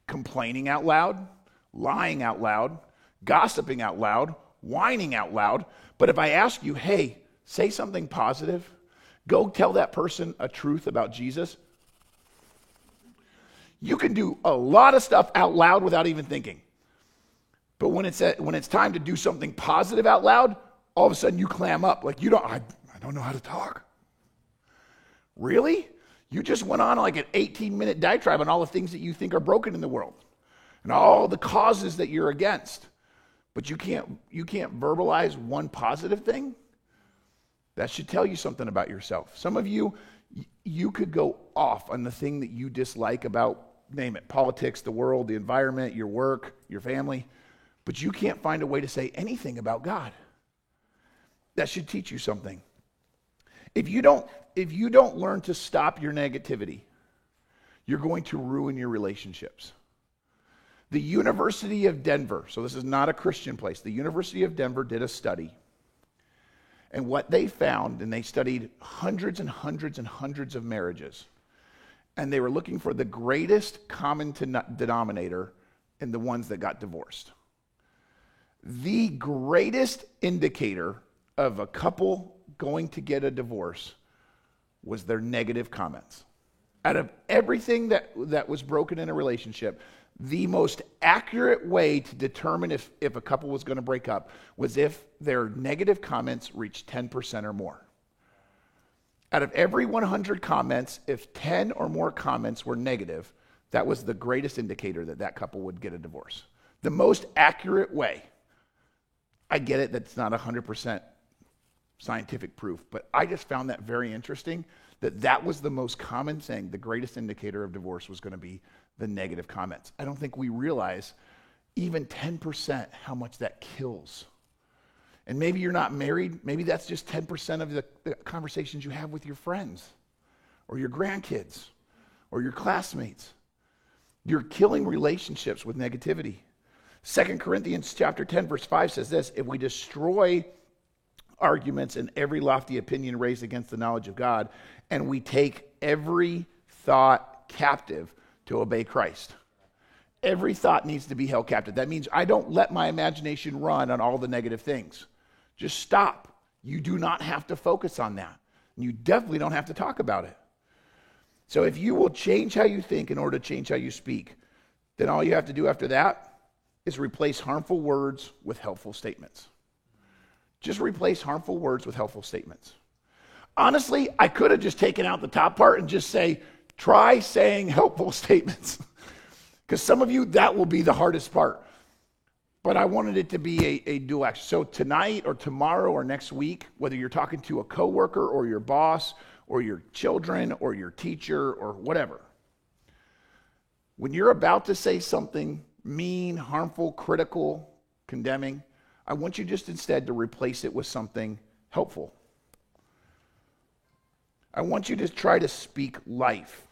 complaining out loud, lying out loud, gossiping out loud, whining out loud. But if I ask you, hey, say something positive, go tell that person a truth about Jesus, you can do a lot of stuff out loud without even thinking. But when it's time to do something positive out loud, all of a sudden you clam up. Like, I don't know how to talk. Really? You just went on like an 18-minute diatribe on all the things that you think are broken in the world and all the causes that you're against. But you can't verbalize one positive thing? That should tell you something about yourself. Some of you could go off on the thing that you dislike about, name it, politics, the world, the environment, your work, your family, but you can't find a way to say anything about God. That should teach you something. If you don't learn to stop your negativity, you're going to ruin your relationships. The University of Denver, so this is not a Christian place, the University of Denver did a study. And what they found, and they studied hundreds and hundreds and hundreds of marriages, and they were looking for the greatest common denominator in the ones that got divorced. The greatest indicator of a couple going to get a divorce was their negative comments. Out of everything that was broken in a relationship, the most accurate way to determine if a couple was going to break up was if their negative comments reached 10% or more. Out of every 100 comments, if 10 or more comments were negative, that was the greatest indicator that that couple would get a divorce. The most accurate way. I get it, that's not 100% scientific proof, but I just found that very interesting, that was the most common thing. The greatest indicator of divorce was going to be the negative comments. I don't think we realize even 10% how much that kills. And maybe you're not married. Maybe that's just 10% of the conversations you have with your friends or your grandkids or your classmates. You're killing relationships with negativity. 2 Corinthians chapter 10, verse 5 says this: if we destroy arguments and every lofty opinion raised against the knowledge of God, and we take every thought captive to obey Christ. Every thought needs to be held captive. That means I don't let my imagination run on all the negative things. Just stop. You do not have to focus on that. You definitely don't have to talk about it. So if you will change how you think in order to change how you speak, then all you have to do after that is replace harmful words with helpful statements. Just replace harmful words with helpful statements. Honestly, I could have just taken out the top part and just say, try saying helpful statements. Because some of you, that will be the hardest part. But I wanted it to be a dual action. So tonight or tomorrow or next week, whether you're talking to a coworker or your boss or your children or your teacher or whatever, when you're about to say something mean, harmful, critical, condemning, I want you just instead to replace it with something helpful. I want you to try to speak life.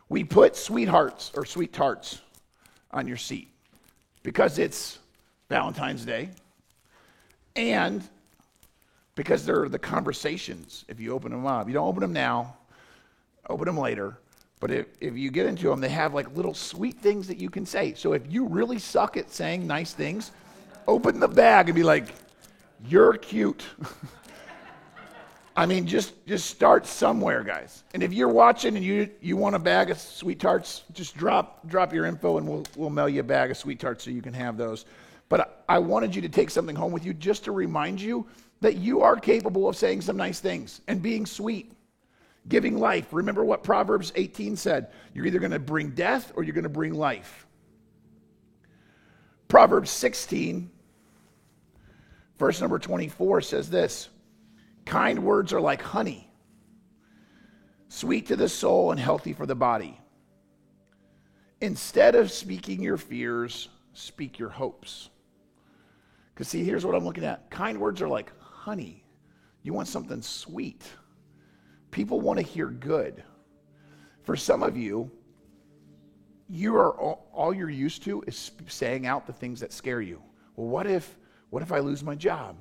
We put sweethearts or sweet tarts on your seat because it's Valentine's Day and because they're the conversations if you open them up. You don't open them now, open them later. But if you get into them, they have like little sweet things that you can say. So if you really suck at saying nice things, open the bag and be like, you're cute. I mean, just start somewhere, guys. And if you're watching and you want a bag of sweet tarts, just drop your info and we'll mail you a bag of sweet tarts so you can have those. But I wanted you to take something home with you just to remind you that you are capable of saying some nice things and being sweet, giving life. Remember what Proverbs 18 said. You're either going to bring death or you're going to bring life. Proverbs 16, verse number 24 says this: kind words are like honey, sweet to the soul and healthy for the body. Instead of speaking your fears, speak your hopes. Because see, here's what I'm looking at. Kind words are like honey. You want something sweet. People want to hear good. For some of you, all you're used to is saying out the things that scare you. Well, what if I lose my job?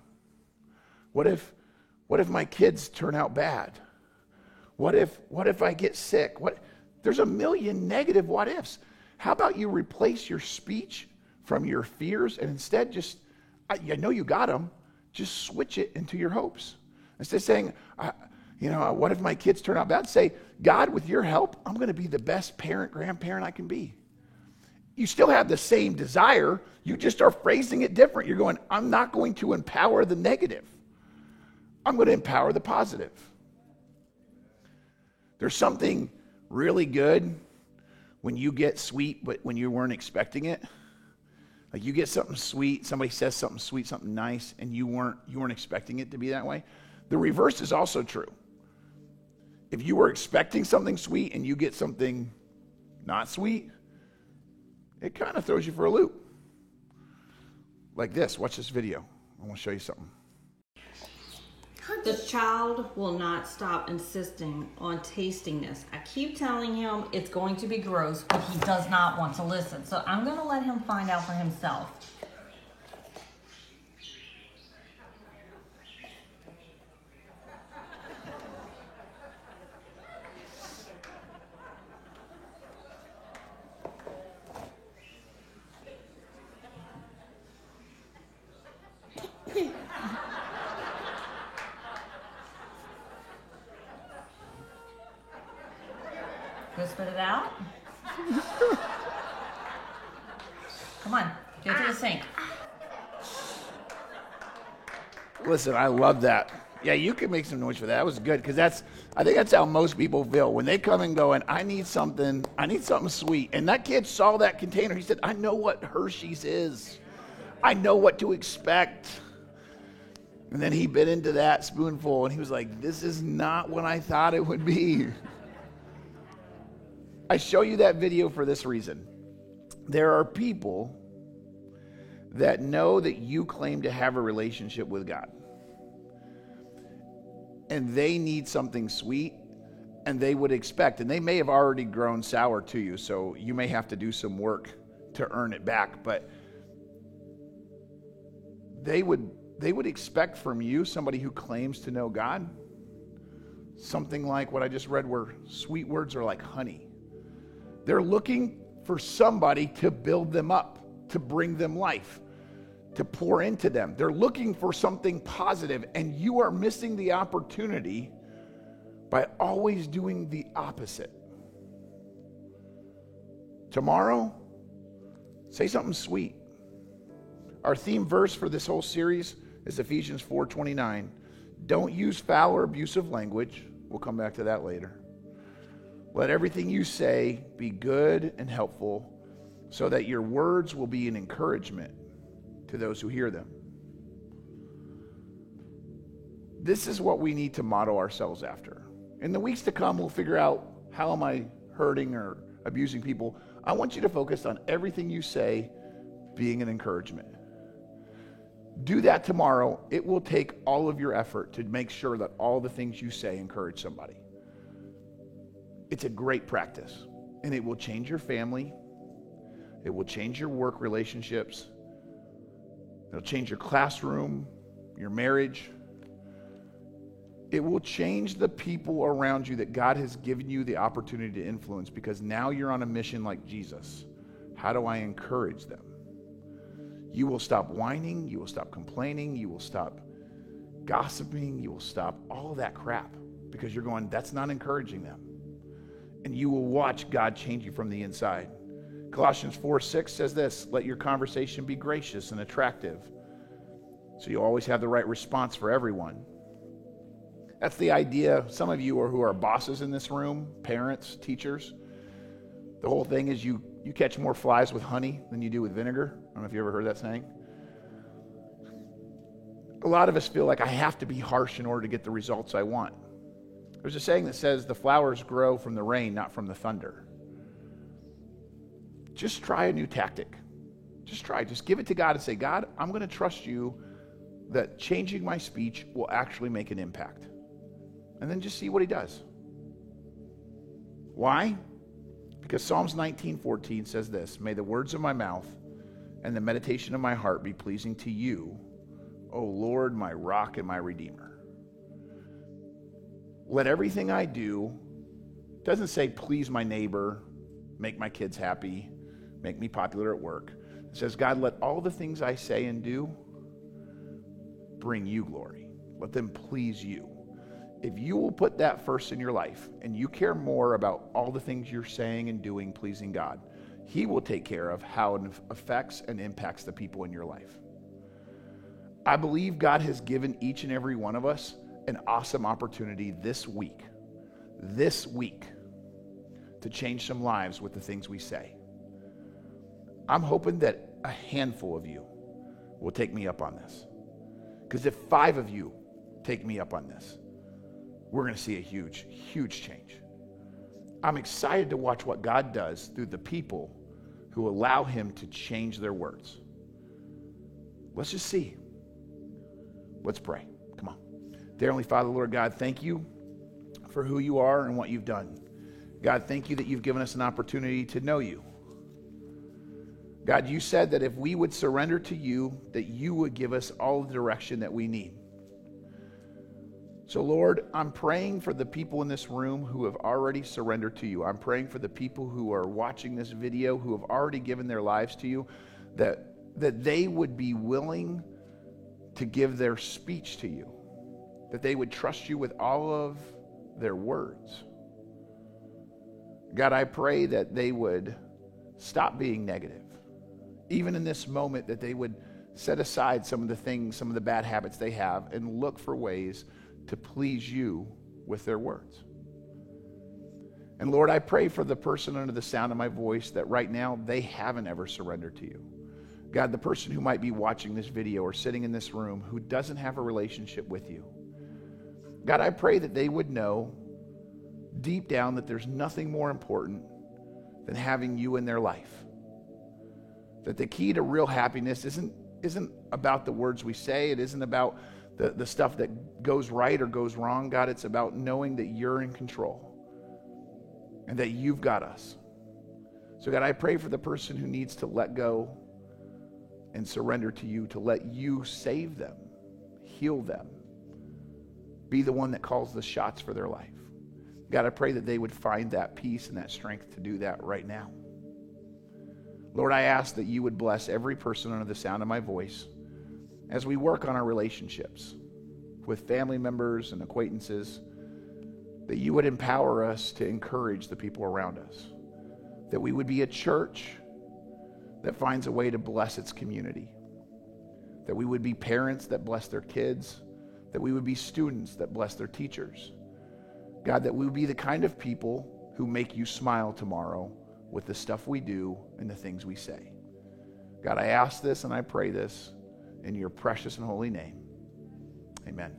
What if my kids turn out bad? What if I get sick? There's a million negative what ifs. How about you replace your speech from your fears and instead I know you got them, just switch it into your hopes. Instead of saying, what if my kids turn out bad? Say, God, with your help, I'm going to be the best parent, grandparent I can be. You still have the same desire. You just are phrasing it different. You're going, I'm not going to empower the negative. I'm going to empower the positive. There's something really good when you get sweet, but when you weren't expecting it. Like you get something sweet, somebody says something sweet, something nice, and you weren't expecting it to be that way. The reverse is also true. If you were expecting something sweet and you get something not sweet, it kind of throws you for a loop. Like this. Watch this video. I want to show you something. The child will not stop insisting on tasting this. I keep telling him it's going to be gross, but he does not want to listen. So I'm going to let him find out for himself. Go spit it out. Come on, go to the sink. Listen, I love that. Yeah, you can make some noise for that. That was good because I think that's how most people feel when they come and go and I need something sweet. And that kid saw that container. He said, I know what Hershey's is. I know what to expect. And then he bit into that spoonful and he was like, this is not what I thought it would be. I show you that video for this reason. There are people that know that you claim to have a relationship with God. And they need something sweet, and they would expect, and they may have already grown sour to you, so you may have to do some work to earn it back, but they would expect from you, somebody who claims to know God, something like what I just read where sweet words are like honey. They're looking for somebody to build them up, to bring them life, to pour into them. They're looking for something positive, and you are missing the opportunity by always doing the opposite. Tomorrow, say something sweet. Our theme verse for this whole series is Ephesians 4:29. Don't use foul or abusive language. We'll come back to that later. Let everything you say be good and helpful so that your words will be an encouragement to those who hear them. This is what we need to model ourselves after. In the weeks to come, we'll figure out how am I hurting or abusing people. I want you to focus on everything you say being an encouragement. Do that tomorrow. It will take all of your effort to make sure that all the things you say encourage somebody. It's a great practice, and it will change your family. It will change your work relationships. It'll change your classroom, your marriage. It will change the people around you that God has given you the opportunity to influence, because now you're on a mission like Jesus. How do I encourage them? You will stop whining. You will stop complaining. You will stop gossiping. You will stop all of that crap because you're going, that's not encouraging them. And you will watch God change you from the inside. Colossians 4:6 says this, let your conversation be gracious and attractive, so you always have the right response for everyone. That's the idea. Some of you who are bosses in this room, parents, teachers, the whole thing is you catch more flies with honey than you do with vinegar. I don't know if you ever heard that saying. A lot of us feel like I have to be harsh in order to get the results I want. There's a saying that says the flowers grow from the rain, not from the thunder. Just try a new tactic. Just give it to God and say, God, I'm going to trust you that changing my speech will actually make an impact. And then just see what he does. Why? Because Psalms 19:14 says this, may the words of my mouth and the meditation of my heart be pleasing to you, O Lord, my rock and my redeemer. Let everything I do, doesn't say please my neighbor, make my kids happy, make me popular at work. It says, God, let all the things I say and do bring you glory. Let them please you. If you will put that first in your life and you care more about all the things you're saying and doing pleasing God, he will take care of how it affects and impacts the people in your life. I believe God has given each and every one of us an awesome opportunity this week, to change some lives with the things we say. I'm hoping that a handful of you will take me up on this. Because if 5 of you take me up on this, we're going to see a huge, huge change. I'm excited to watch what God does through the people who allow him to change their words. Let's just see. Let's pray. Come on. Dear Heavenly Father, Lord God, thank you for who you are and what you've done. God, thank you that you've given us an opportunity to know you. God, you said that if we would surrender to you, that you would give us all the direction that we need. So, Lord, I'm praying for the people in this room who have already surrendered to you. I'm praying for the people who are watching this video who have already given their lives to you, that they would be willing to give their speech to you, that they would trust you with all of their words. God, I pray that they would stop being negative. Even in this moment, that they would set aside some of the things, some of the bad habits they have, and look for ways to please you with their words. And Lord, I pray for the person under the sound of my voice that right now they haven't ever surrendered to you. God, the person who might be watching this video or sitting in this room who doesn't have a relationship with you. God, I pray that they would know deep down that there's nothing more important than having you in their life. That the key to real happiness isn't about the words we say. It isn't about the stuff that goes right or goes wrong. God, it's about knowing that you're in control and that you've got us. So God, I pray for the person who needs to let go and surrender to you, to let you save them, heal them, be the one that calls the shots for their life. God, I pray that they would find that peace and that strength to do that right now. Lord, I ask that you would bless every person under the sound of my voice as we work on our relationships with family members and acquaintances, that you would empower us to encourage the people around us, that we would be a church that finds a way to bless its community, that we would be parents that bless their kids, that we would be students that bless their teachers. God, that we would be the kind of people who make you smile tomorrow with the stuff we do and the things we say. God, I ask this and I pray this in your precious and holy name. Amen.